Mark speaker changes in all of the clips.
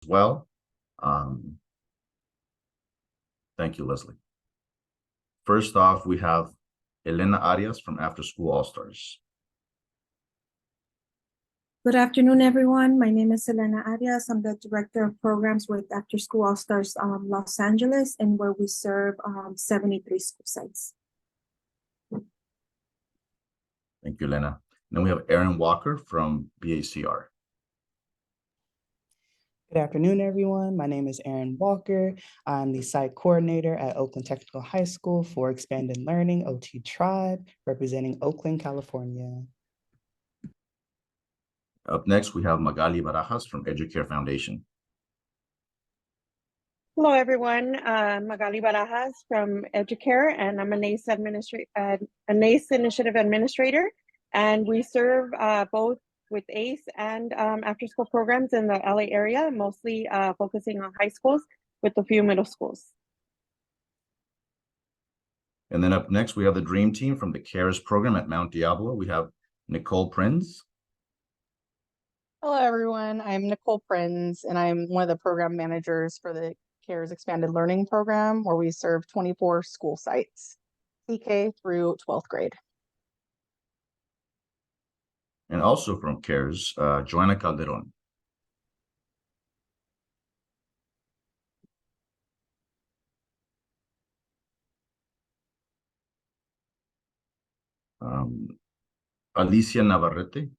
Speaker 1: well. Um, thank you, Leslye. First off, we have Elena Arias from AfterSchool All-Stars.
Speaker 2: Good afternoon, everyone. My name is Elena Arias. I'm the Director of Programs with AfterSchool All-Stars Los Angeles, and where we serve 73 school sites.
Speaker 1: Thank you, Elena. Then we have Aaron Walker from BACR.
Speaker 3: Good afternoon, everyone. My name is Aaron Walker. I'm the site coordinator at Oakland Technical High School for Expanded Learning, OT Tribe, representing Oakland, California.
Speaker 1: Up next, we have Magali Barajas from Educare Foundation.
Speaker 4: Hello, everyone. Magali Barajas from Educare, and I'm a NACE Initiative Administrator, and we serve both with ACE and after-school programs in the LA area, mostly focusing on high schools with a few middle schools.
Speaker 1: And then up next, we have the Dream Team from the CARES program at Mount Diablo. We have Nicole Prinz.
Speaker 5: Hello, everyone. I'm Nicole Prinz, and I'm one of the program managers for the CARES Expanded Learning Program, where we serve 24 school sites, CK through 12th grade.
Speaker 1: And also from CARES, Joanna Calderon. Alicia Navarrete.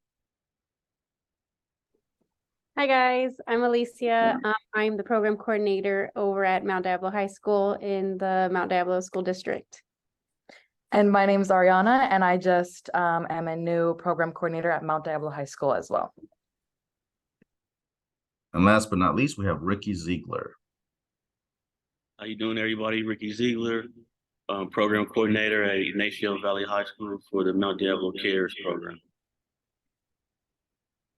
Speaker 6: Hi guys, I'm Alicia. I'm the program coordinator over at Mount Diablo High School in the Mount Diablo School District.
Speaker 7: And my name is Ariana, and I just am a new program coordinator at Mount Diablo High School as well.
Speaker 1: And last but not least, we have Ricky Ziegler.
Speaker 8: How you doing, everybody? Ricky Ziegler, program coordinator at Ignacio Valley High School for the Mount Diablo CARES program.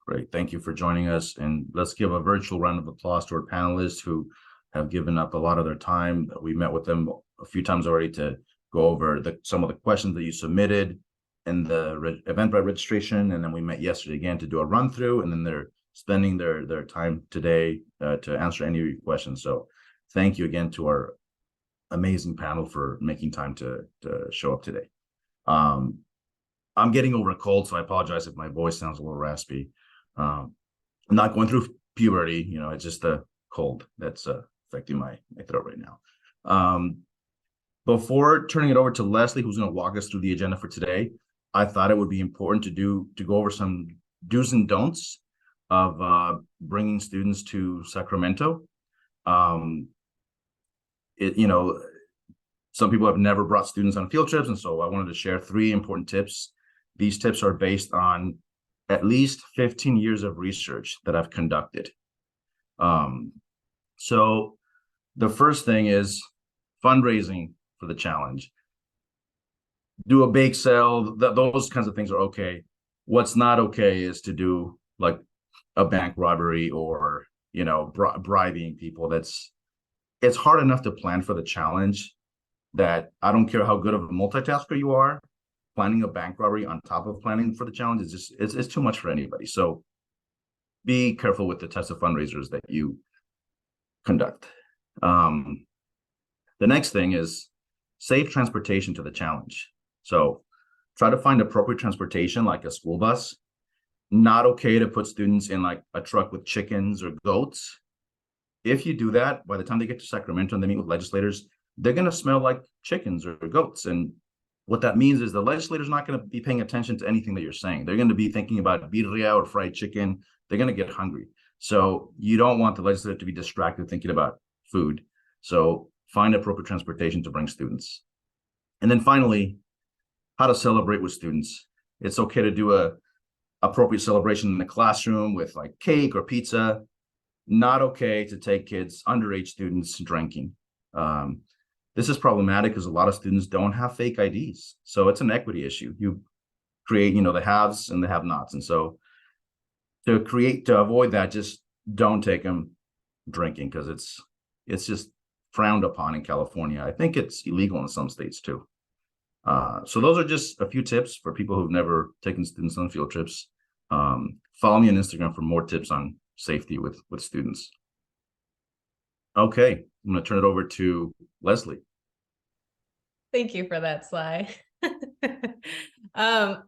Speaker 1: Great, thank you for joining us. And let's give a virtual round of applause to our panelists who have given up a lot of their time. We met with them a few times already to go over some of the questions that you submitted in the Eventbrite registration. And then we met yesterday again to do a run through, and then they're spending their time today to answer any of your questions. So thank you again to our amazing panel for making time to show up today. I'm getting over a cold, so I apologize if my voice sounds a little raspy. I'm not going through puberty, it's just the cold that's affecting my throat right now. Before turning it over to Leslye, who's going to walk us through the agenda for today, I thought it would be important to go over some do's and don'ts of bringing students to Sacramento. Some people have never brought students on field trips, and so I wanted to share 3 important tips. These tips are based on at least 15 years of research that I've conducted. So the first thing is fundraising for the challenge. Do a bake sale, those kinds of things are okay. What's not okay is to do like a bank robbery or, bribing people. It's hard enough to plan for the challenge that I don't care how good of a multitasker you are. Planning a bank robbery on top of planning for the challenge is just it's too much for anybody. So be careful with the types of fundraisers that you conduct. The next thing is safe transportation to the challenge. So try to find appropriate transportation like a school bus. Not okay to put students in like a truck with chickens or goats. If you do that, by the time they get to Sacramento and they meet with legislators, they're going to smell like chickens or goats. And what that means is the legislator's not going to be paying attention to anything that you're saying. They're going to be thinking about birria or fried chicken. They're going to get hungry. So you don't want the legislator to be distracted thinking about food. So find appropriate transportation to bring students. And then finally, how to celebrate with students. It's okay to do a appropriate celebration in the classroom with like cake or pizza. Not okay to take kids, underage students, drinking. This is problematic because a lot of students don't have fake IDs. So it's an equity issue. You create, the haves and the have-nots. And so to avoid that, just don't take them drinking because it's just frowned upon in California. I think it's illegal in some states too. So those are just a few tips for people who've never taken students on field trips. Follow me on Instagram for more tips on safety with students. Okay, I'm going to turn it over to Leslye.
Speaker 9: Thank you for that, Sly. Um,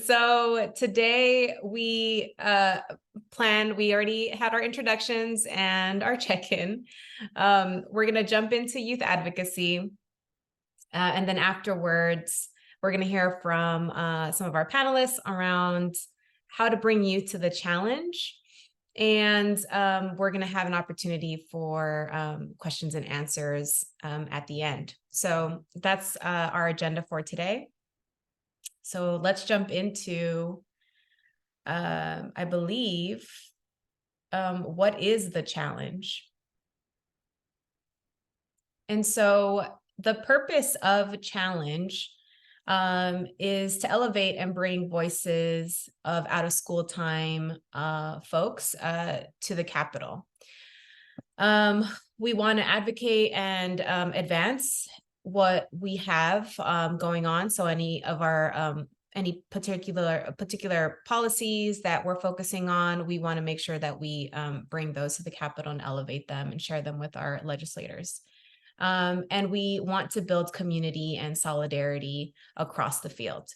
Speaker 9: so today we we already had our introductions and our check-in. We're going to jump into youth advocacy. And then afterwards, we're going to hear from some of our panelists around how to bring youth to the challenge. And we're going to have an opportunity for questions and answers at the end. So that's our agenda for today. So let's jump into, I believe, what is the challenge? And so the purpose of challenge is to elevate and bring voices of out of school time folks to the Capitol. We want to advocate and advance what we have going on. So any of our any particular policies that we're focusing on, we want to make sure that we bring those to the Capitol and elevate them and share them with our legislators. And we want to build community and solidarity across the field.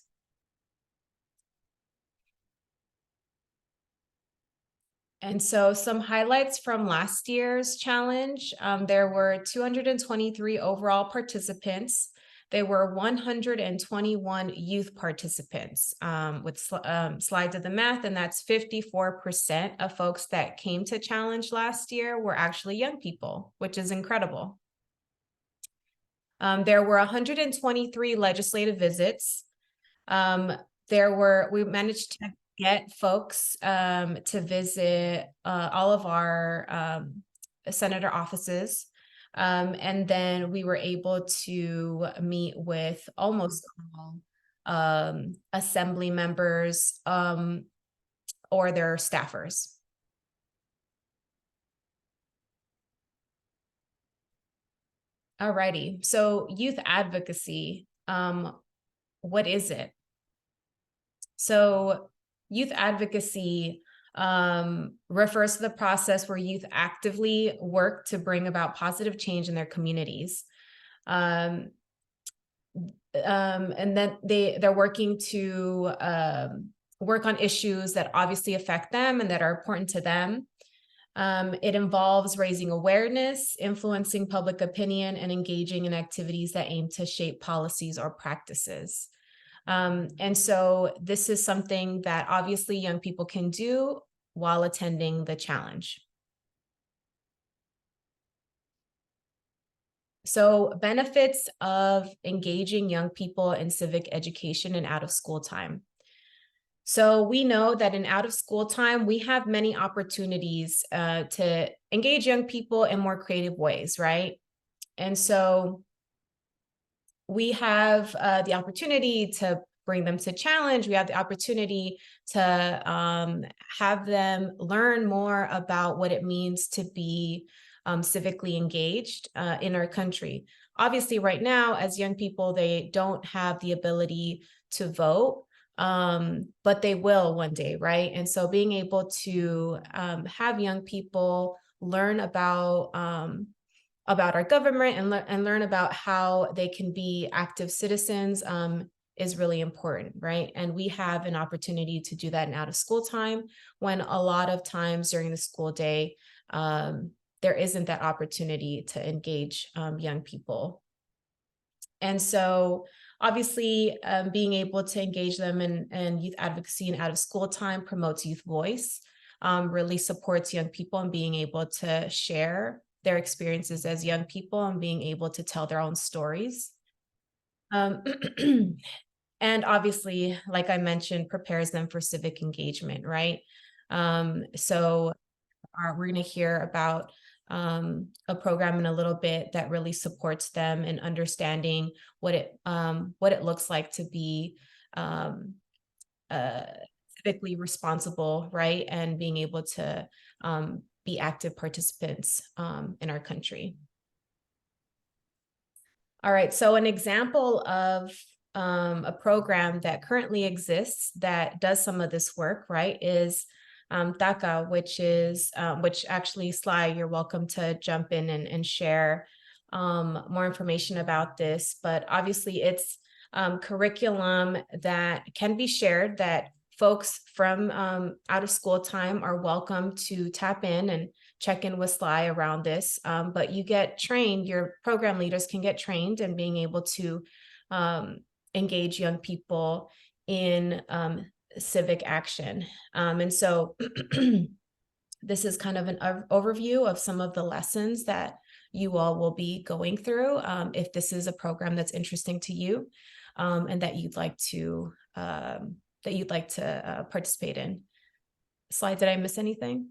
Speaker 9: And so some highlights from last year's challenge, there were 223 overall participants. There were 121 youth participants with Sly did the math, and that's 54% of folks that came to challenge last year were actually young people, which is incredible. There were 123 legislative visits. We managed to get folks to visit all of our senator offices. And then we were able to meet with almost all assembly members or their staffers. Alrighty, so youth advocacy, what is it? So youth advocacy refers to the process where youth actively work to bring about positive change in their communities. And then they're working to work on issues that obviously affect them and that are important to them. It involves raising awareness, influencing public opinion, and engaging in activities that aim to shape policies or practices. And so this is something that obviously young people can do while attending the challenge. So benefits of engaging young people in civic education and out of school time. So we know that in out of school time, we have many opportunities to engage young people in more creative ways, right? And so we have the opportunity to bring them to challenge. We have the opportunity to have them learn more about what it means to be civically engaged in our country. Obviously, right now, as young people, they don't have the ability to vote. But they will one day, right? And so being able to have young people learn about our government and learn about how they can be active citizens is really important, right? And we have an opportunity to do that in out of school time when a lot of times during the school day, there isn't that opportunity to engage young people. And so obviously, being able to engage them in youth advocacy and out of school time promotes youth voice, really supports young people and being able to share their experiences as young people and being able to tell their own stories. And obviously, like I mentioned, prepares them for civic engagement, right? So we're going to hear about a program in a little bit that really supports them in understanding what it looks like to be civically responsible, right? And being able to be active participants in our country. All right, so an example of a program that currently exists that does some of this work, right, is DACA, which actually, Sly, you're welcome to jump in and share more information about this. But obviously it's curriculum that can be shared, that folks from out of school time are welcome to tap in and check in with Sly around this. But you get trained, your program leaders can get trained in being able to engage young people in civic action. And so this is kind of an overview of some of the lessons that you all will be going through if this is a program that's interesting to you and that you'd like to participate in. Slide, did I miss anything?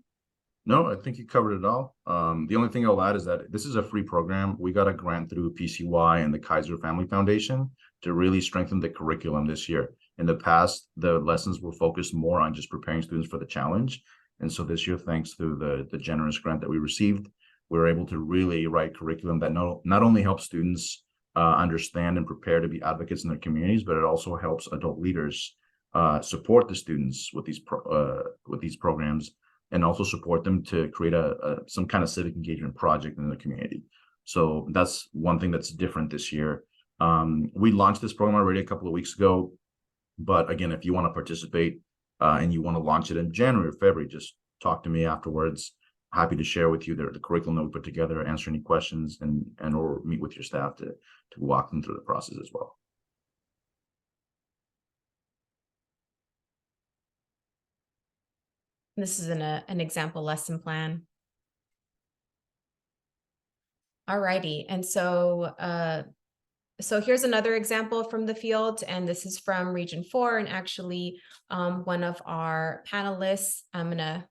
Speaker 1: No, I think you covered it all. The only thing I'll add is that this is a free program. We got a grant through PCY and the Kaiser Family Foundation to really strengthen the curriculum this year. In the past, the lessons were focused more on just preparing students for the challenge. And so this year, thanks to the generous grant that we received, we were able to really write curriculum that not only helps students understand and prepare to be advocates in their communities, but it also helps adult leaders support the students with these programs, and also support them to create some kind of civic engagement project in the community. So that's one thing that's different this year. We launched this program already a couple of weeks ago, but again, if you want to participate and you want to launch it in January or February, just talk to me afterwards. Happy to share with you the curriculum that we put together, answer any questions, and or meet with your staff to walk them through the process as well.
Speaker 9: This is an example lesson plan. All righty, and so here's another example from the field, and this is from Region 4, and actually one of our panelists. I'm gonna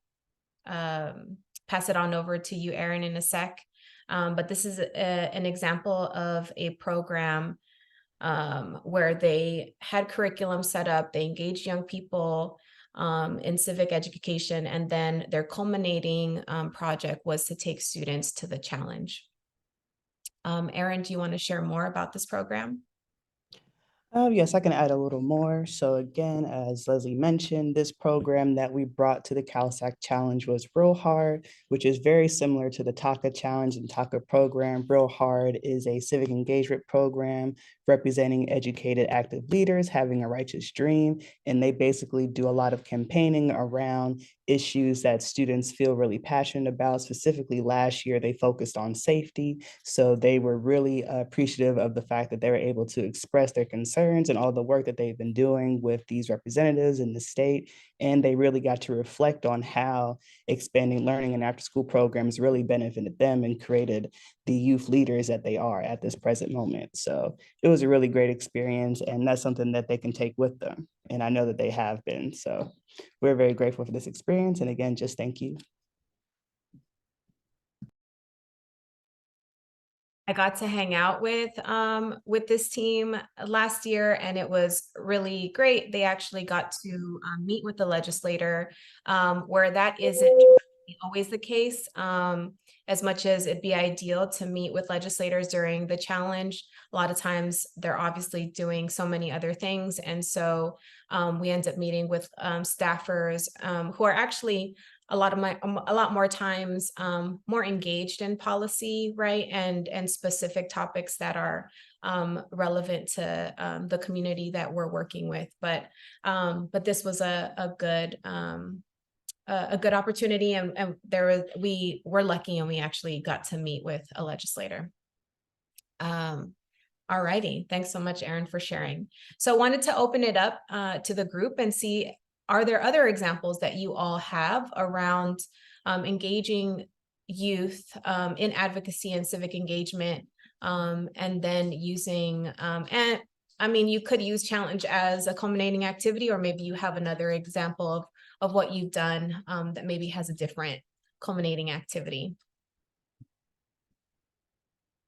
Speaker 9: pass it on over to you, Erin, in a sec. But this is an example of a program where they had curriculum set up, they engaged young people in civic education, and then their culminating project was to take students to the challenge. Erin, do you want to share more about this program?
Speaker 3: Yes, I can add a little more. So again, as Leslye mentioned, this program that we brought to the CalSAC Challenge was Real Hard, which is very similar to the TACA Challenge and TACA program. Real Hard is a civic engagement program representing educated, active leaders having a righteous dream. And they basically do a lot of campaigning around issues that students feel really passionate about. Specifically, last year, they focused on safety. So they were really appreciative of the fact that they were able to express their concerns and all the work that they've been doing with these representatives in the state. And they really got to reflect on how expanding learning and after-school programs really benefited them and created the youth leaders that they are at this present moment. So it was a really great experience, and that's something that they can take with them. And I know that they have been. So we're very grateful for this experience. And again, just thank you.
Speaker 9: I got to hang out with this team last year, and it was really great. They actually got to meet with the legislator, where that isn't always the case. As much as it'd be ideal to meet with legislators during the challenge, a lot of times they're obviously doing so many other things. And so we end up meeting with staffers who are actually a lot more times more engaged in policy, right? And specific topics that are relevant to the community that we're working with. But this was a good opportunity, and we were lucky, and we actually got to meet with a legislator. All righty, thanks so much, Erin, for sharing. So I wanted to open it up to the group and see, are there other examples that you all have around engaging youth in advocacy and civic engagement, and then using, and I mean, you could use challenge as a culminating activity, or maybe you have another example of what you've done that maybe has a different culminating activity.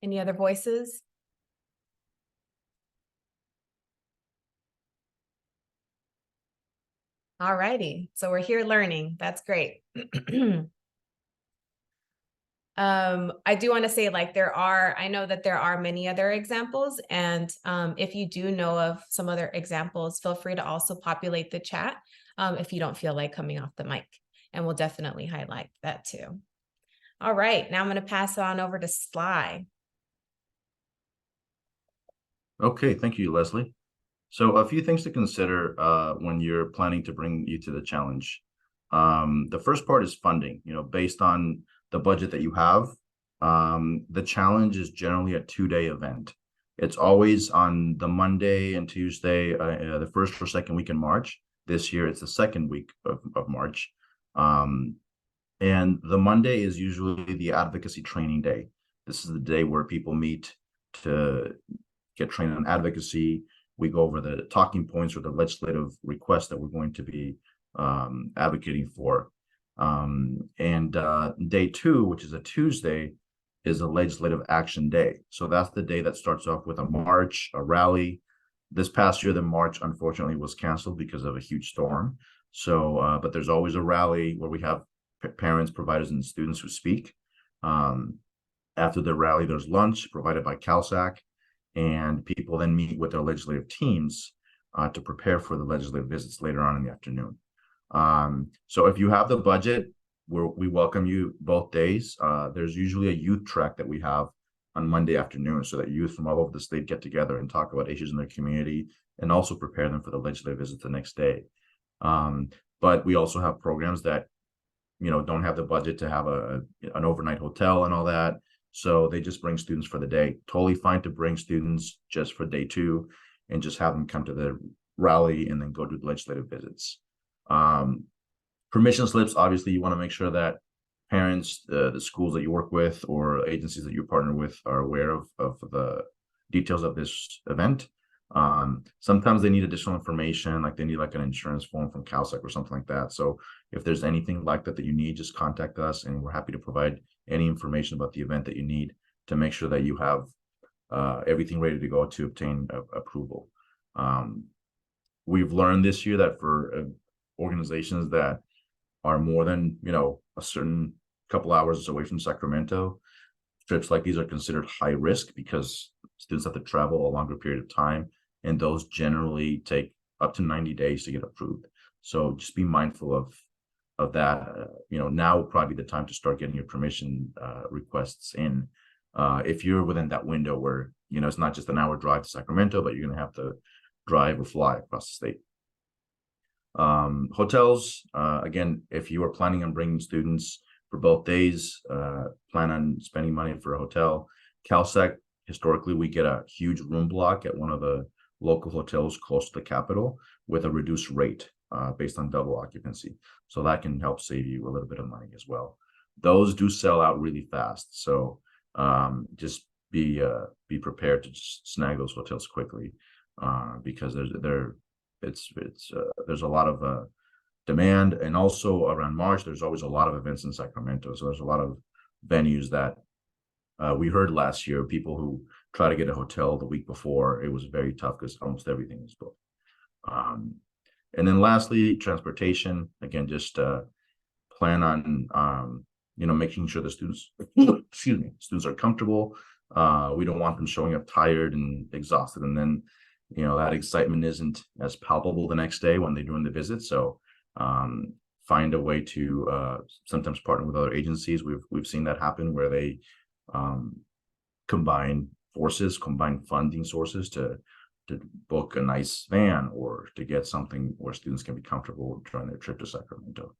Speaker 9: Any other voices? All righty, so we're here learning. That's great. I do want to say, like, I know that there are many other examples, and if you do know of some other examples, feel free to also populate the chat if you don't feel like coming off the mic. and we'll definitely highlight that too. All right, now I'm going to pass it on over to Sly.
Speaker 1: Okay, thank you, Leslye. So a few things to consider when you're planning to bring you to the challenge. The first part is funding. Based on the budget that you have, the challenge is generally a 2-day event. It's always on the Monday and Tuesday, the first or second week in March. This year, it's the second week of March. And the Monday is usually the advocacy training day. This is the day where people meet to get trained on advocacy. We go over the talking points or the legislative requests that we're going to be advocating for. Day 2, which is a Tuesday, is a legislative action day. So that's the day that starts off with a march, a rally. This past year, the march unfortunately was canceled because of a huge storm. So, but there's always a rally where we have parents, providers, and students who speak. After the rally, there's lunch provided by CalSAC, and people then meet with their legislative teams to prepare for the legislative visits later on in the afternoon. So if you have the budget, we welcome you both days. There's usually a youth track that we have on Monday afternoon, so that youth from all over the state get together and talk about issues in their community and also prepare them for the legislative visit the next day. But we also have programs that don't have the budget to have an overnight hotel and all that, so they just bring students for the day. Totally fine to bring students just for day 2 and just have them come to the rally and then go do the legislative visits. Permission slips, obviously you want to make sure that parents, the schools that you work with or agencies that you partner with are aware of the details of this event. Sometimes they need additional information, like they need like an insurance form from CalSAC or something like that. So if there's anything like that you need, just contact us and we're happy to provide any information about the event that you need to make sure that you have everything ready to go to obtain approval. We've learned this year that for organizations that are more than a certain couple hours away from Sacramento, trips like these are considered high risk because students have to travel a longer period of time, and those generally take up to 90 days to get approved. So just be mindful of that. Now would probably be the time to start getting your permission requests in. If you're within that window where it's not just an hour drive to Sacramento, but you're going to have to drive or fly across the state. Hotels, again, if you are planning on bringing students for both days, plan on spending money for a hotel. CalSAC, historically, we get a huge room block at one of the local hotels close to the Capitol with a reduced rate based on double occupancy. So that can help save you a little bit of money as well. Those do sell out really fast. So just be prepared to just snag those hotels quickly because there's a lot of demand, and also around March there's always a lot of events in Sacramento, so there's a lot of venues that we heard last year, people who try to get a hotel the week before, it was very tough because almost everything was booked. And then lastly, transportation, again, just plan on making sure the students students are comfortable. We don't want them showing up tired and exhausted, and then that excitement isn't as palpable the next day when they're doing the visit. So find a way to sometimes partner with other agencies. We've seen that happen where they combine funding sources to book a nice van or to get something where students can be comfortable during their trip to Sacramento.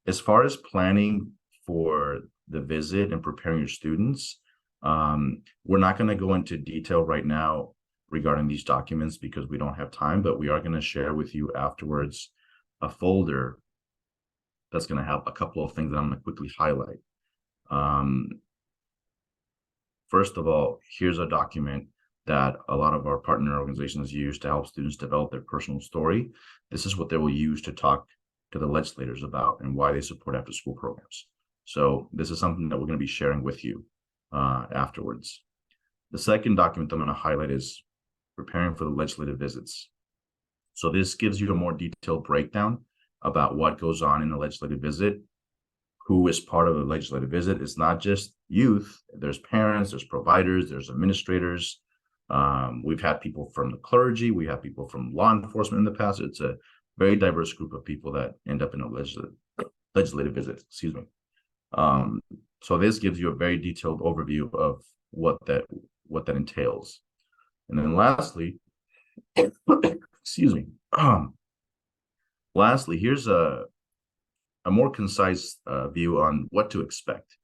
Speaker 1: As far as planning for the visit and preparing your students, we're not going to go into detail right now regarding these documents because we don't have time, but we are going to share with you afterwards a folder that's going to have a couple of things that I'm going to quickly highlight. First of all, here's a document that a lot of our partner organizations use to help students develop their personal story. This is what they will use to talk to the legislators about and why they support after-school programs. So this is something that we're going to be sharing with you afterwards. The second document I'm going to highlight is preparing for the legislative visits. So this gives you a more detailed breakdown about what goes on in a legislative visit, who is part of the legislative visit. It's not just youth, there's parents, there's providers, there's administrators. We've had people from the clergy, we have people from law enforcement in the past. It's a very diverse group of people that end up in a legislative legislative visits, excuse me. So this gives you a very detailed overview of what that entails. And then lastly, excuse me. Lastly, here's a more concise view on what to expect.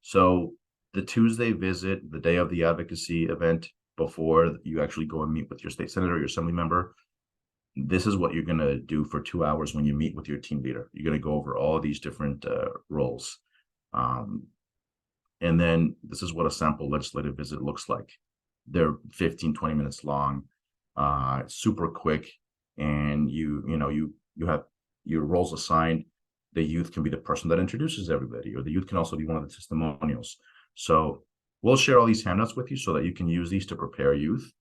Speaker 1: So the Tuesday visit, the day of the advocacy event, before you actually go and meet with your state senator, your assembly member, this is what you're going to do for 2 hours when you meet with your team leader. You're going to go over all these different roles. And then this is what a sample legislative visit looks like. They're 15, 20 minutes long, super quick. And you have your roles assigned. The youth can be the person that introduces everybody, or the youth can also be one of the testimonials. So we'll share all these handouts with you so that you can use these to prepare youth.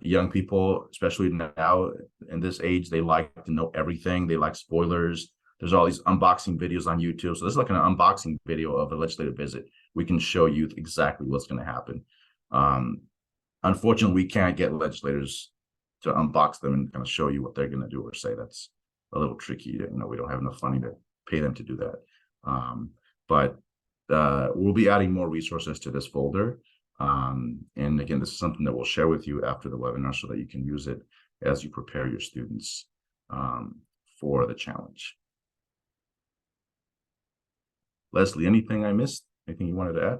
Speaker 1: Young people, especially now in this age, they like to know everything. They like spoilers. There's all these unboxing videos on YouTube. So this is like an unboxing video of a legislative visit. We can show youth exactly what's going to happen. Unfortunately, we can't get legislators to unbox them and kind of show you what they're going to do or say. That's a little tricky. We don't have enough funding to pay them to do that. But we'll be adding more resources to this folder. And again, this is something that we'll share with you after the webinar so that you can use it as you prepare your students for the challenge. Leslye, anything I missed? Anything you wanted to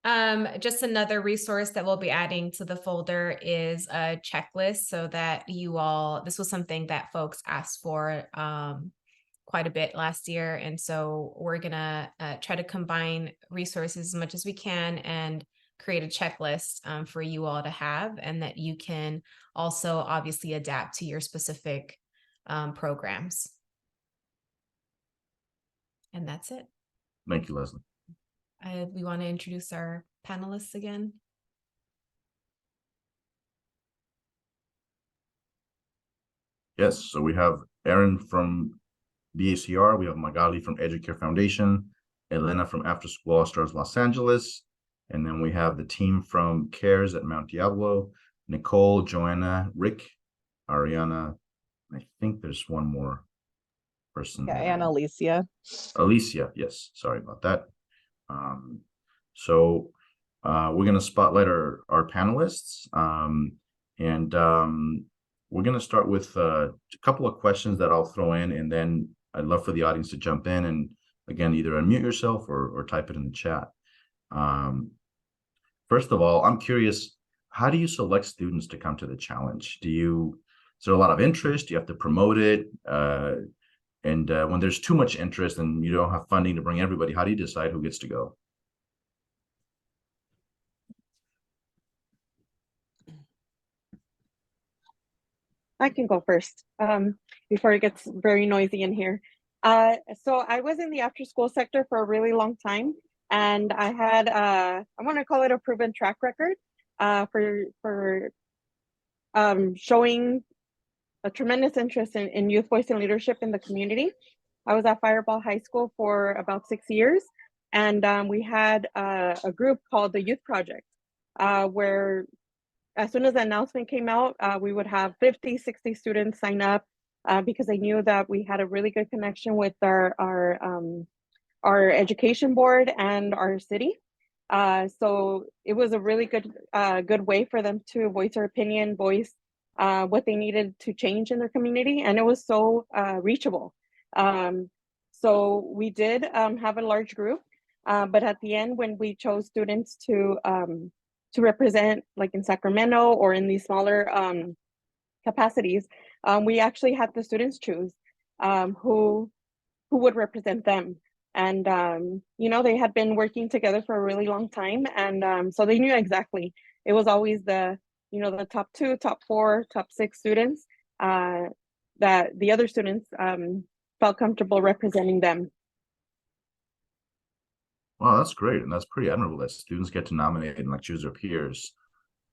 Speaker 1: add?
Speaker 9: Just another resource that we'll be adding to the folder is a checklist so that this was something that folks asked for quite a bit last year. And so we're gonna try to combine resources as much as we can and create a checklist for you all to have, and that you can also obviously adapt to your specific programs. And that's it.
Speaker 1: Thank you, Leslye.
Speaker 9: We want to introduce our panelists again.
Speaker 1: Yes, so we have Erin from BACR, we have Magali from Educare Foundation, Elena from AfterSchool All-Stars Los Angeles, and then we have the team from CARES at Mount Diablo, Nicole, Joanna, Rick, Ariana. I think there's one more person.
Speaker 5: Yeah, and Alicia.
Speaker 1: Alicia, yes, sorry about that. So we're going to spotlight our panelists, and we're going to start with a couple of questions that I'll throw in, and then I'd love for the audience to jump in and, again, either unmute yourself or type it in the chat. First of all, I'm curious, how do you select students to come to the challenge? Is there a lot of interest? Do you have to promote it? And when there's too much interest and you don't have funding to bring everybody, how do you decide who gets to go?
Speaker 4: I can go first before it gets very noisy in here. So I was in the after school sector for a really long time, and I had I want to call it a proven track record for showing a tremendous interest in youth voice and leadership in the community. I was at Fireball High School for about 6 years, and we had a group called the Youth Project, where as soon as the announcement came out, we would have 50, 60 students sign up because they knew that we had a really good connection with our education board and our city. So it was a really good way for them to voice their opinion, voice what they needed to change in their community, and it was so reachable. So we did have a large group, but at the end, when we chose students to represent, like in Sacramento or in these smaller capacities, we actually had the students choose who would represent them. And they had been working together for a really long time, and so they knew exactly. It was always the top 2, top 4, top 6 students that the other students felt comfortable representing them.
Speaker 1: Wow, that's great, and that's pretty admirable that students get to nominate and choose their peers.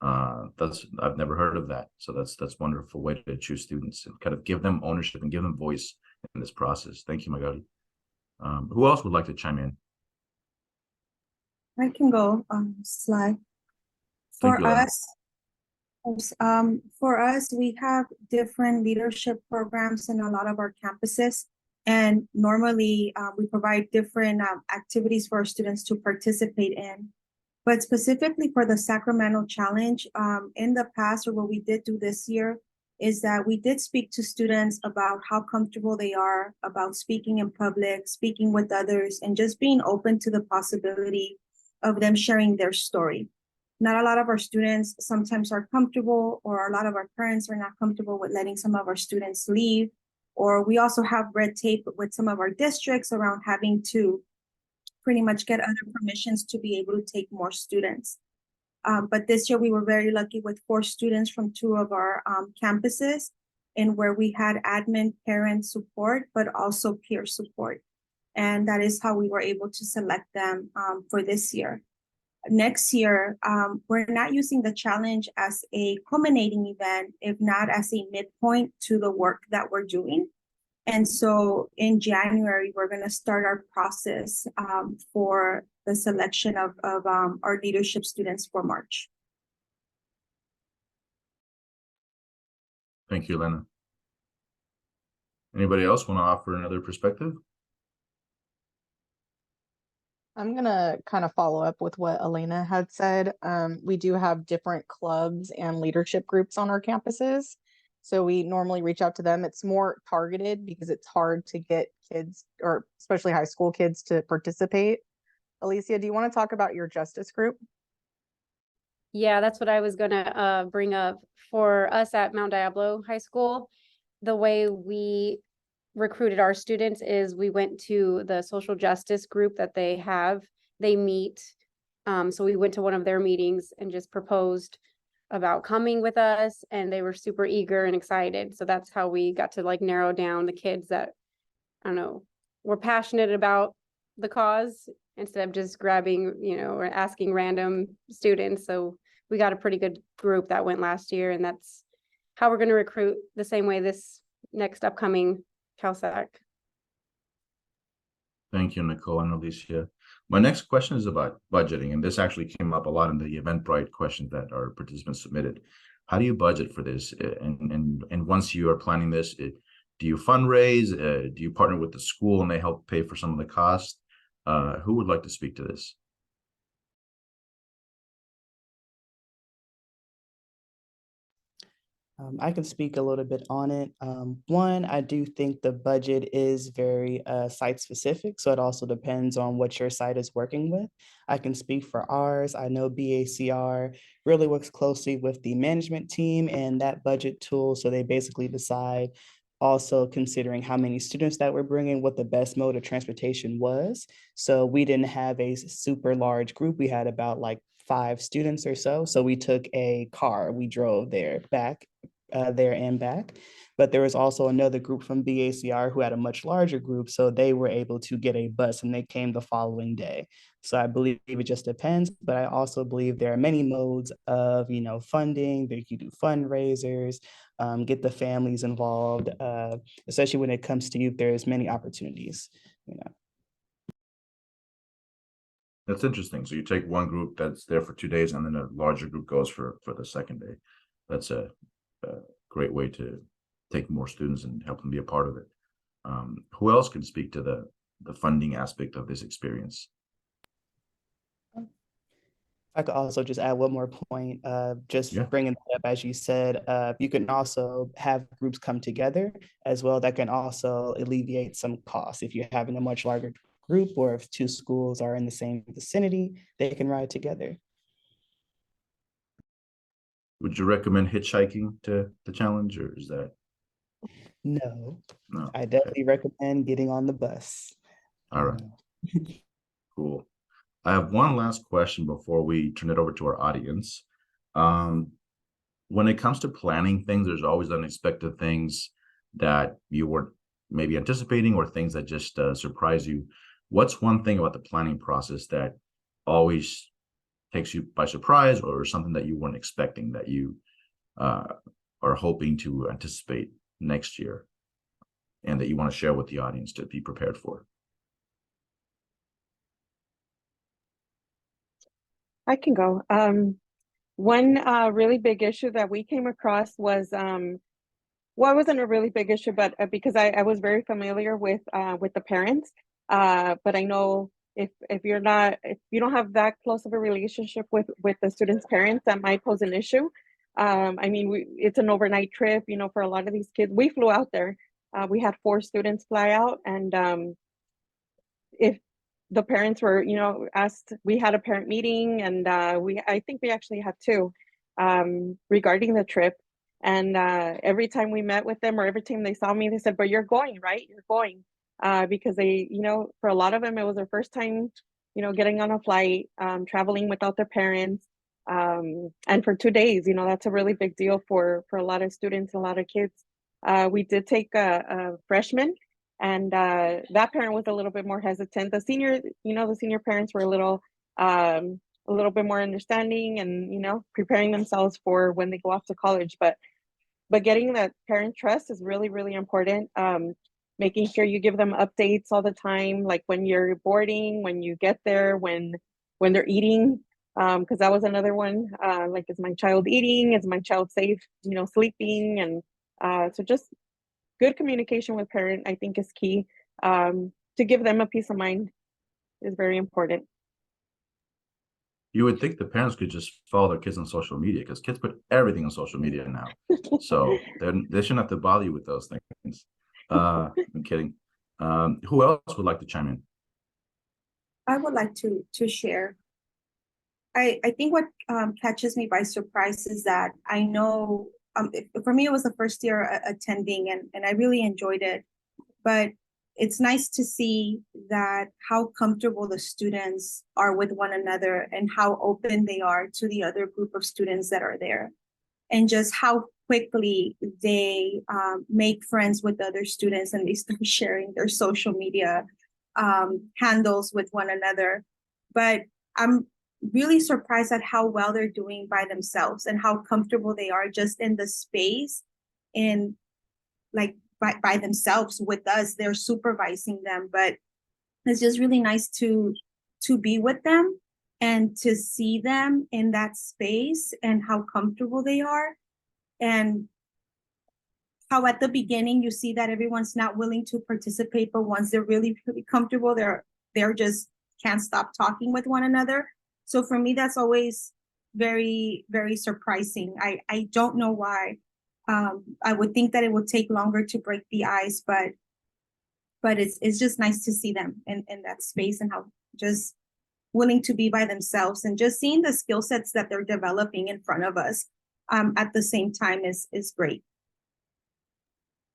Speaker 1: I've never heard of that, so that's a wonderful way to choose students and kind of give them ownership and give them voice in this process. Thank you, Magali. Who else would like to chime in?
Speaker 2: I can go, Sly. For us, For us, we have different leadership programs in a lot of our campuses. And normally we provide different activities for our students to participate in. But specifically for the Sacramento Challenge, in the past, or what we did do this year, is that we did speak to students about how comfortable they are about speaking in public, speaking with others, and just being open to the possibility of them sharing their story. Not a lot of our students sometimes are comfortable, or a lot of our parents are not comfortable with letting some of our students leave. Or we also have red tape with some of our districts around having to pretty much get other permissions to be able to take more students. But this year we were very lucky with 4 students from 2 of our campuses, and where we had admin parent support, but also peer support. And that is how we were able to select them for this year. Next year, we're not using the challenge as a culminating event, if not as a midpoint to the work that we're doing. And so in January, we're going to start our process for the selection of our leadership students for March.
Speaker 1: Thank you, Elena. Anybody else want to offer another perspective?
Speaker 5: I'm gonna kind of follow up with what Elena had said. We do have different clubs and leadership groups on our campuses. So we normally reach out to them. It's more targeted because it's hard to get kids, or especially high school kids, to participate. Alicia, do you want to talk about your justice group?
Speaker 6: Yeah, that's what I was gonna bring up. For us at Mount Diablo High School, the way we recruited our students is we went to the social justice group that they have. They meet. So we went to one of their meetings and just proposed about coming with us, and they were super eager and excited. So that's how we got to like narrow down the kids that, I don't know, were passionate about the cause instead of just grabbing, you know, or asking random students. So we got a pretty good group that went last year, and that's how we're going to recruit the same way this next upcoming CalSAC.
Speaker 1: Thank you, Nicole and Alicia. My next question is about budgeting, and this actually came up a lot in the Eventbrite questions that our participants submitted. How do you budget for this? And once you are planning this, do you fundraise? Do you partner with the school and they help pay for some of the cost? Who would like to speak to this?
Speaker 3: I can speak a little bit on it. One, I do think the budget is very site specific, so it also depends on what your site is working with. I can speak for ours. I know BACR really works closely with the management team and that budget tool, so they basically decide, also considering how many students that we're bringing, what the best mode of transportation was. So we didn't have a super large group. We had about like 5 students or so. So we took a car, we drove there and back. But there was also another group from BACR who had a much larger group. So they were able to get a bus and they came the following day. So I believe it just depends, but I also believe there are many modes of, funding. That you do fundraisers, get the families involved, especially when it comes to youth. There's many opportunities,
Speaker 1: That's interesting. So you take one group that's there for 2 days, and then a larger group goes for the second day. That's a great way to take more students and help them be a part of it. Who else can speak to the funding aspect of this experience?
Speaker 3: I could also just add one more point, bringing that up, as you said, you can also have groups come together as well. That can also alleviate some costs. If you're having a much larger group, or if 2 schools are in the same vicinity, they can ride together.
Speaker 1: Would you recommend hitchhiking to the challenge, or is that?
Speaker 3: No,
Speaker 1: No.
Speaker 3: I definitely recommend getting on the bus.
Speaker 1: All right. Cool. I have one last question before we turn it over to our audience. When it comes to planning things, there's always unexpected things that you weren't maybe anticipating, or things that just surprise you. What's one thing about the planning process that always takes you by surprise, or something that you weren't expecting that you are hoping to anticipate next year, and that you want to share with the audience to be prepared for?
Speaker 4: I can go. One really big issue that we came across was well, it wasn't a really big issue, but because I was very familiar with the parents, but I know if you don't have that close of a relationship with the students' parents, that might pose an issue. I mean, it's an overnight trip, you know, for a lot of these kids. We flew out there. We had 4 students fly out, and if the parents were, you know, asked, we had a parent meeting, and I think we actually had 2 regarding the trip. And every time we met with them, or every time they saw me, they said, "But you're going, right? You're going," because they, you know, for a lot of them, it was their first time, you know, getting on a flight, traveling without their parents, and for 2 days, you know, that's a really big deal for a lot of students, a lot of kids. We did take a freshman, and that parent was a little bit more hesitant. The senior, you know, the senior parents were a little bit more understanding, and, you know, preparing themselves for when they go off to college. But getting that parent trust is really, really important. Making sure you give them updates all the time, like when you're boarding, when you get there, when they're eating, because that was another one. Like, is my child eating? Is my child safe, you know, sleeping? And so just good communication with parent, I think, is key. To give them a peace of mind is very important.
Speaker 1: You would think the parents could just follow their kids on social media, because kids put everything on social media now. So they shouldn't have to bother you with those things. I'm kidding. Who else would like to chime in?
Speaker 2: I would like to share. I think what catches me by surprise is that I know, for me, it was the first year attending, and I really enjoyed it. But it's nice to see that how comfortable the students are with one another, and how open they are to the other group of students that are there, and just how quickly they make friends with other students, and they start sharing their social media handles with one another. But I'm really surprised at how well they're doing by themselves, and how comfortable they are just in the space, in like by themselves with us. They're supervising them, but it's just really nice to be with them, and to see them in that space, and how comfortable they are, and how at the beginning you see that everyone's not willing to participate, but once they're really, really comfortable, they're just can't stop talking with one another. So for me, that's always very, very surprising. I don't know why. I would think that it would take longer to break the ice, but it's just nice to see them in that space, and how just willing to be by themselves, and just seeing the skill sets that they're developing in front of us at the same time is great.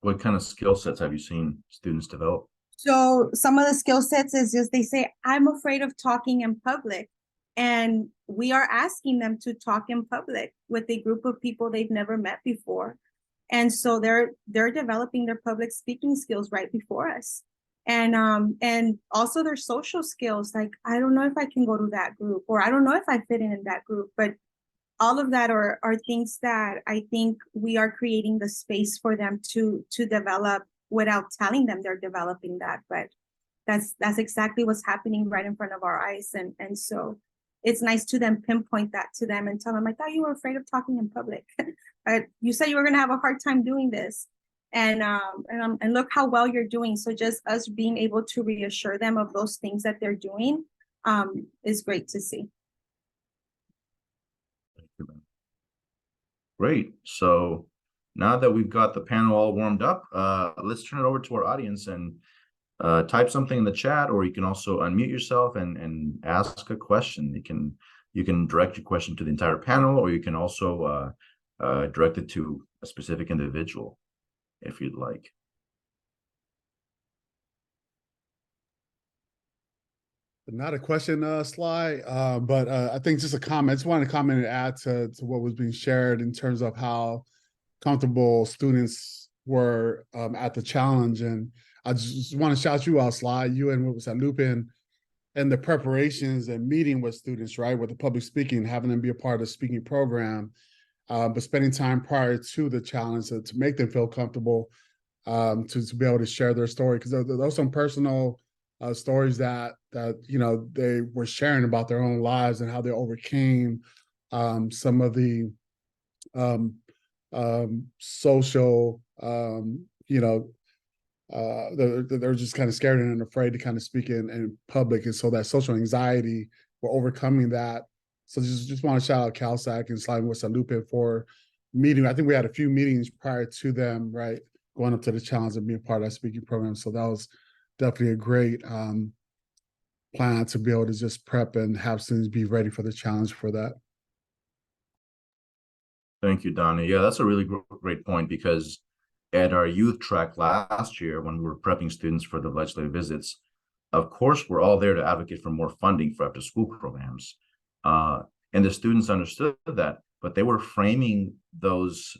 Speaker 1: What kind of skill sets have you seen students develop?
Speaker 2: So some of the skill sets is just, they say, I'm afraid of talking in public. And we are asking them to talk in public with a group of people they've never met before. And so they're developing their public speaking skills right before us. And also their social skills, like, I don't know if I can go to that group, or I don't know if I fit in that group. But all of that are things that I think we are creating the space for them to develop without telling them they're developing that. But that's exactly what's happening right in front of our eyes. And so it's nice to then pinpoint that to them and tell them, I thought you were afraid of talking in public. You said you were going to have a hard time doing this. And look how well you're doing. So just us being able to reassure them of those things that they're doing is great to see.
Speaker 1: Great. So now that we've got the panel all warmed up, let's turn it over to our audience, and type something in the chat, or you can also unmute yourself and ask a question. You can direct your question to the entire panel, or you can also direct it to a specific individual if you'd like.
Speaker 10: Not a question, Sly, but I think just a comment. I just wanted to comment and add to what was being shared in terms of how comfortable students were at the challenge. And I just want to shout you out, Sly, you and what was that, Lupin, and the preparations and meeting with students, right, with the public speaking, having them be a part of the speaking program, but spending time prior to the challenge to make them feel comfortable to be able to share their story. Because there are some personal stories that you know they were sharing about their own lives and how they overcame some of the social, they're just kind of scared and afraid to kind of speak in public. And so that social anxiety, we're overcoming that. So just want to shout out CalSAC and Slime with Salupin for meeting. I think we had a few meetings prior to them, right? Going up to the challenge and being part of that speaking program. So that was definitely a great plan to be able to just prep and have students be ready for the challenge for that.
Speaker 1: Thank you, Donnie. Yeah, that's a really great point, because at our youth track last year, when we were prepping students for the legislative visits, of course, we're all there to advocate for more funding for after school programs. And the students understood that, but they were framing those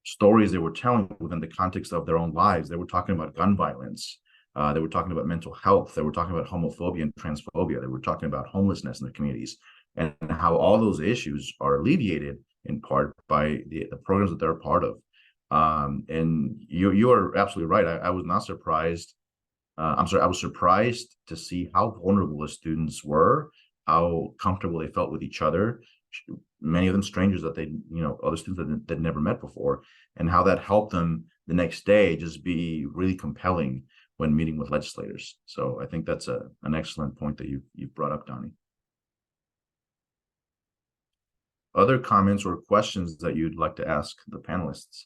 Speaker 1: stories they were telling within the context of their own lives. They were talking about gun violence. They were talking about mental health. They were talking about homophobia and transphobia. They were talking about homelessness in their communities, and how all those issues are alleviated in part by the programs that they're a part of. And you are absolutely right. I was not surprised. I was surprised to see how vulnerable the students were, how comfortable they felt with each other. Many of them strangers that they, other students that they'd never met before, and how that helped them the next day just be really compelling when meeting with legislators. So I think that's an excellent point that you've brought up, Donnie. Other comments or questions that you'd like to ask the panelists?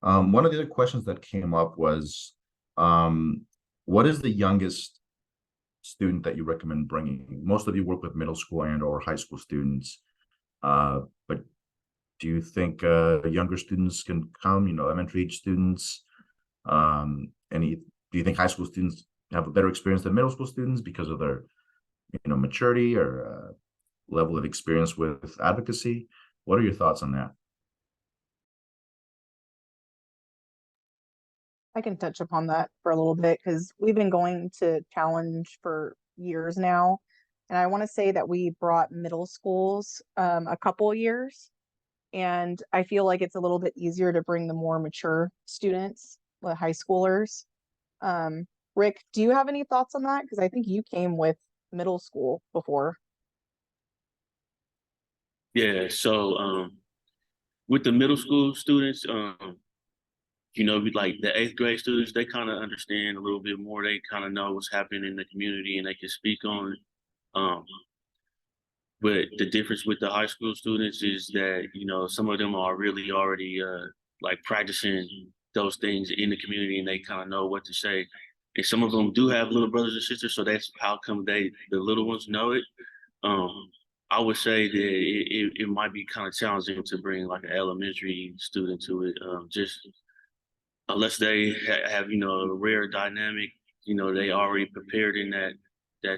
Speaker 1: One of the other questions that came up was, what is the youngest student that you recommend bringing? Most of you work with middle school and or high school students, but do you think younger students can come, elementary age students? Do you think high school students have a better experience than middle school students because of their, maturity or level of experience with advocacy? What are your thoughts on that?
Speaker 5: I can touch upon that for a little bit because we've been going to challenge for years now. And I want to say that we brought middle schools a couple years. And I feel like it's a little bit easier to bring the more mature students, the high schoolers. Rick, do you have any thoughts on that? Because I think you came with middle school before.
Speaker 8: Yeah, so with the middle school students, like the 8th grade students, they kind of understand a little bit more. They kind of know what's happening in the community and they can speak on it. But the difference with the high school students is that, some of them are really already like practicing those things in the community and they kind of know what to say. And some of them do have little brothers and sisters, so that's how come the little ones know it. I would say that it might be kind of challenging to bring like an elementary student to it, just unless they have, a rare dynamic, they already prepared in that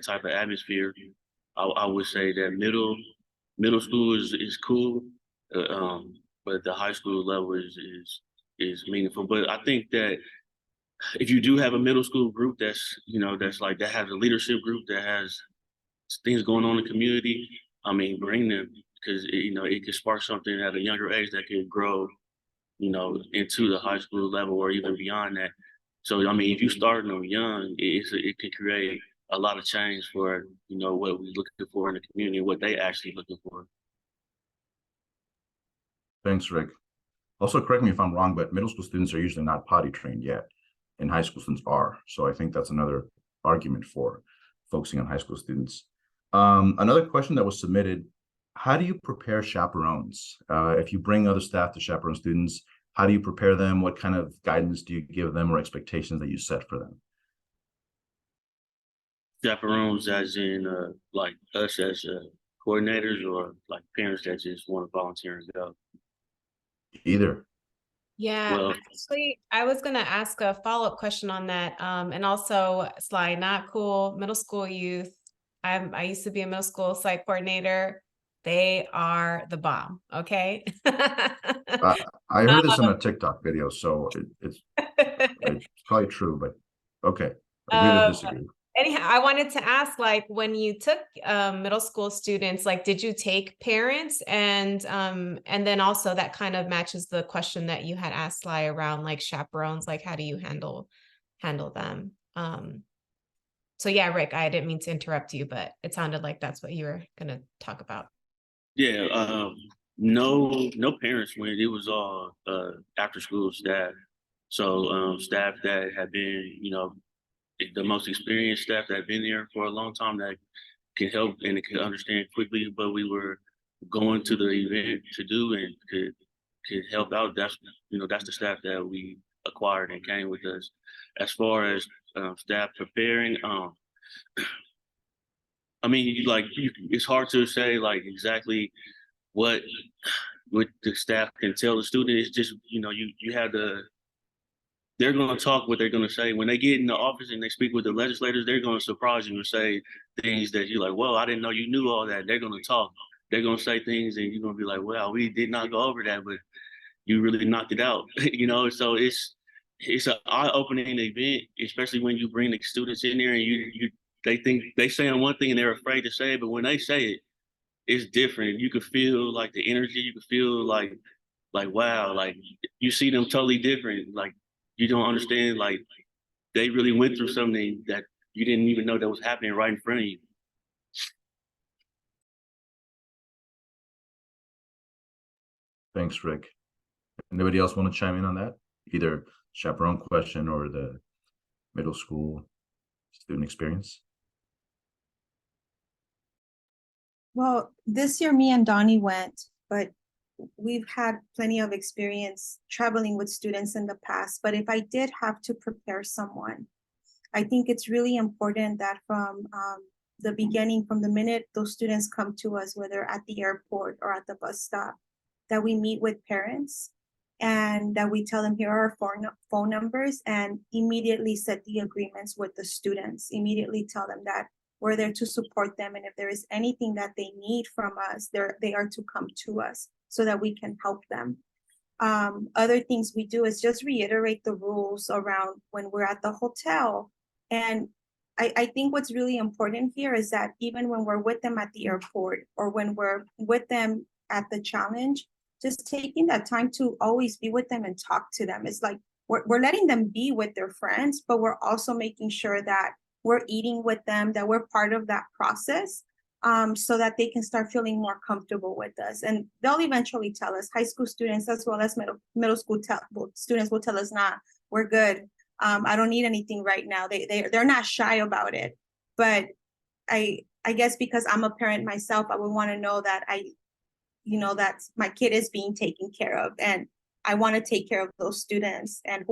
Speaker 8: type of atmosphere. I would say that middle school is cool, but the high school level is meaningful. But I think that if you do have a middle school group that has a leadership group that has things going on in the community, bring them, because it could spark something at a younger age that could grow, into the high school level or even beyond that. So if you start them young, it could create a lot of change for what we're looking for in the community, what they actually looking for.
Speaker 1: Thanks, Rick. Also, correct me if I'm wrong, but middle school students are usually not potty trained yet, and high school students are. So I think that's another argument for focusing on high school students. Another question that was submitted: how do you prepare chaperones? If you bring other staff to chaperone students, how do you prepare them? What kind of guidance do you give them or expectations that you set for them?
Speaker 8: Chaperones as in like us as coordinators, or like parents that just want to volunteer and go?
Speaker 1: Either.
Speaker 9: Yeah,
Speaker 8: Well,
Speaker 9: actually, I was going to ask a follow-up question on that. And also, Sly, not cool, middle school youth. I used to be a middle school site coordinator. They are the bomb. Okay.
Speaker 1: I heard this in a TikTok video, so it's probably true, but okay. Agree to disagree.
Speaker 9: anyhow, I wanted to ask, like, when you took middle school students, like, did you take parents? And then also that kind of matches the question that you had asked Leslye around like chaperones, like how do you handle them? So yeah, Rick, I didn't mean to interrupt you, but it sounded like that's what you were gonna talk about.
Speaker 8: Yeah, no parents went. It was all after school staff. So staff that had been, the most experienced staff that had been there for a long time that can help and can understand quickly what we were going to the event to do and could help out. That's the staff that we acquired and came with us. As far as staff preparing, I mean, it's hard to say like exactly what the staff can tell the student. It's just you have to. They're going to talk what they're going to say when they get in the office and they speak with the legislators. They're going to surprise you and say things that you're like, "Well, I didn't know you knew all that." They're going to talk. They're going to say things, and you're going to be like, "Well, we did not go over that, but you really knocked it out." So it's an eye-opening event, especially when you bring the students in there and they think they saying one thing and they're afraid to say it, but when they say it, it's different. You could feel like the energy. You could feel like wow, like you see them totally different. Like you don't understand. Like they really went through something that you didn't even know that was happening right in front of you.
Speaker 1: Thanks, Rick. Anybody else want to chime in on that? Either chaperone question or the middle school student experience?
Speaker 2: Well, this year me and Donnie went, but we've had plenty of experience traveling with students in the past. But if I did have to prepare someone, I think it's really important that from the beginning, from the minute those students come to us, whether at the airport or at the bus stop, that we meet with parents and that we tell them here are our phone numbers and immediately set the agreements with the students, immediately tell them that we're there to support them. And if there is anything that they need from us, they are to come to us so that we can help them. Other things we do is just reiterate the rules around when we're at the hotel. And I think what's really important here is that even when we're with them at the airport or when we're with them at the challenge, just taking that time to always be with them and talk to them. It's like we're letting them be with their friends, but we're also making sure that we're eating with them, that we're part of that process, so that they can start feeling more comfortable with us. And they'll eventually tell us, high school students as well as middle school students will tell us, nah, we're good. I don't need anything right now. They're not shy about it. But I guess because I'm a parent myself, I would want to know that that my kid is being taken care of, and I want to take care of those students, and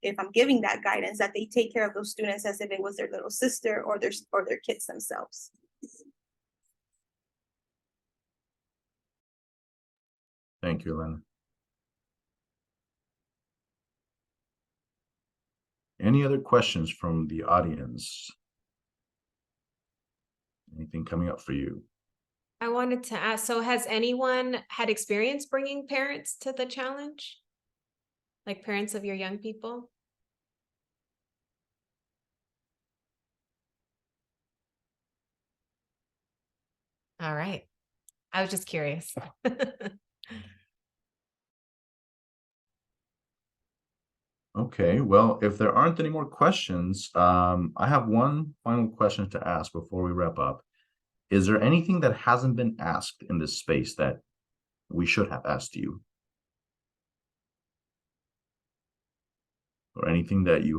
Speaker 2: if I'm giving that guidance, that they take care of those students as if it was their little sister or their kids themselves.
Speaker 1: Thank you, Elena. Any other questions from the audience? Anything coming up for you?
Speaker 9: I wanted to ask, so has anyone had experience bringing parents to the challenge? Like parents of your young people? All right. I was just curious.
Speaker 1: Okay, well, if there aren't any more questions, I have one final question to ask before we wrap up. Is there anything that hasn't been asked in this space that we should have asked you? Or anything that you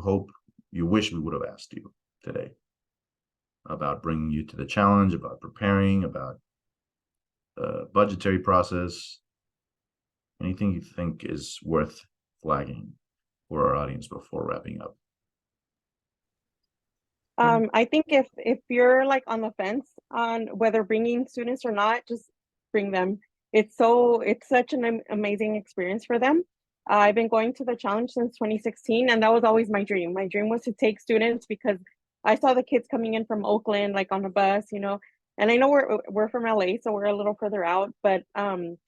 Speaker 1: wish we would have asked you today about bringing you to the challenge, about preparing, about the budgetary process? Anything you think is worth flagging for our audience before wrapping up?
Speaker 4: I think if you're like on the fence on whether bringing students or not, just bring them. It's such an amazing experience for them. I've been going to the challenge since 2016, and that was always my dream. My dream was to take students because I saw the kids coming in from Oakland, like on a bus, and I know we're from LA, so we're a little further out, but and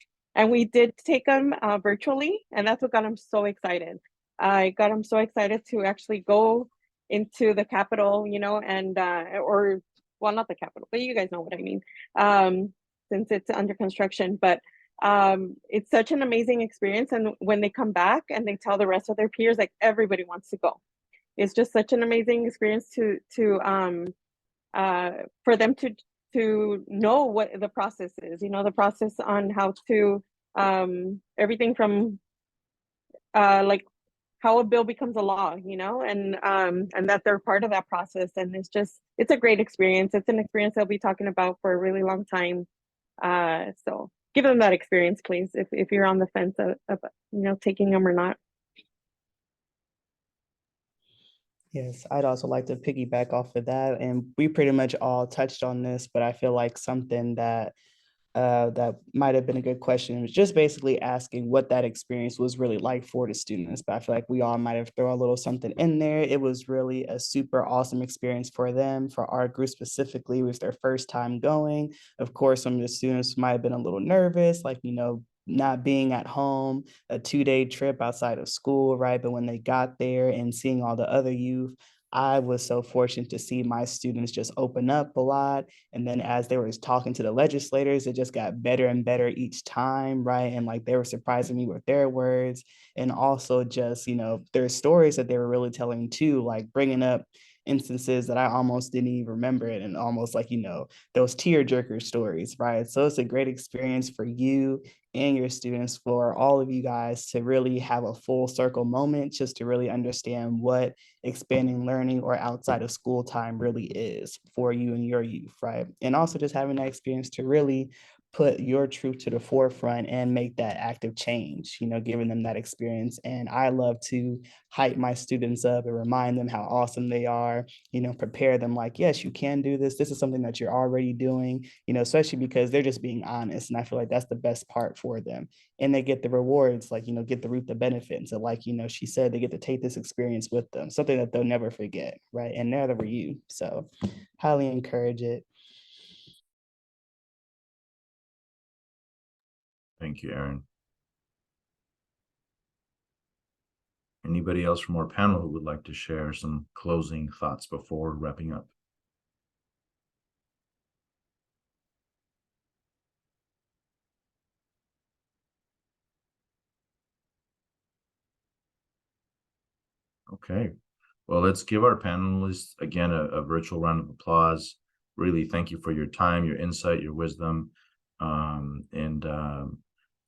Speaker 4: we did take them virtually, and that's what got them so excited. I got them so excited to actually go into the Capitol, you know, and or well, not the Capitol, but you guys know what I mean, since it's under construction. But it's such an amazing experience, and when they come back and they tell the rest of their peers, like everybody wants to go. It's just such an amazing experience to for them to know what the process is, you know, the process on how to everything from like how a bill becomes a law, you know, and that they're part of that process. And it's a great experience. It's an experience they'll be talking about for a really long time. So give them that experience, please, if you're on the fence of you know, taking them or not.
Speaker 3: Yes, I'd also like to piggyback off of that. And we pretty much all touched on this, but I feel like something that that might have been a good question. It was just basically asking what that experience was really like for the students. But I feel like we all might have thrown a little something in there. It was really a super awesome experience for them. For our group specifically, it was their first time going. Of course, some of the students might have been a little nervous, like, you know, not being at home, a 2-day trip outside of school, right? But when they got there and seeing all the other youth, I was so fortunate to see my students just open up a lot. And then as they were talking to the legislators, it just got better and better each time, right? And like they were surprising me with their words, and also just, you know, their stories that they were really telling too, like bringing up instances that I almost didn't even remember it, and almost like, you know, those tearjerker stories, right? So it's a great experience for you and your students, for all of you guys to really have a full circle moment, just to really understand what expanding learning or outside of school time really is for you and your youth, right? And also just having that experience to really put your truth to the forefront and make that active change, you know, giving them that experience. And I love to hype my students up and remind them how awesome they are, you know, prepare them like, yes, you can do this. This is something that you're already doing, you know, especially because they're just being honest. And I feel like that's the best part for them. And they get the rewards, like, you know, get the reap the benefits. So like, you know, she said, they get to take this experience with them, something that they'll never forget, right? And neither were you. So highly encourage it.
Speaker 1: Thank you, Aaron. Anybody else from our panel who would like to share some closing thoughts before wrapping up? Okay, well, let's give our panelists again a virtual round of applause. Really, thank you for your time, your insight, your wisdom, and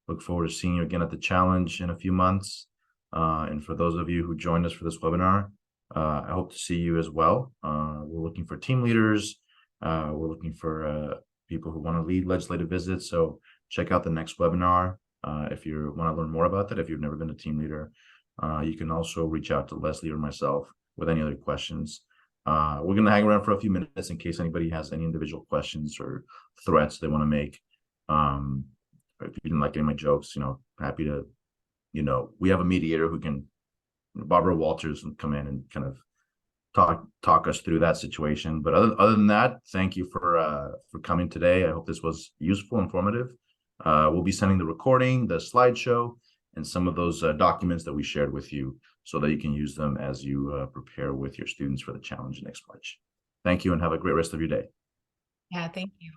Speaker 1: look forward to seeing you again at the challenge in a few months. And for those of you who joined us for this webinar, I hope to see you as well. We're looking for team leaders. We're looking for people who want to lead legislative visits. So check out the next webinar if you want to learn more about that. If you've never been a team leader, you can also reach out to Leslye or myself with any other questions. We're going to hang around for a few minutes in case anybody has any individual questions or threats they want to make. If you didn't like any of my jokes, you know, happy to, you know, we have a mediator who can, Barbara Walters, can come in and kind of talk us through that situation. But other than that, thank you for coming today. I hope this was useful, informative. We'll be sending the recording, the slideshow, and some of those documents that we shared with you so that you can use them as you prepare with your students for the challenge next March. Thank you and have a great rest of your day.
Speaker 9: Yeah, thank you.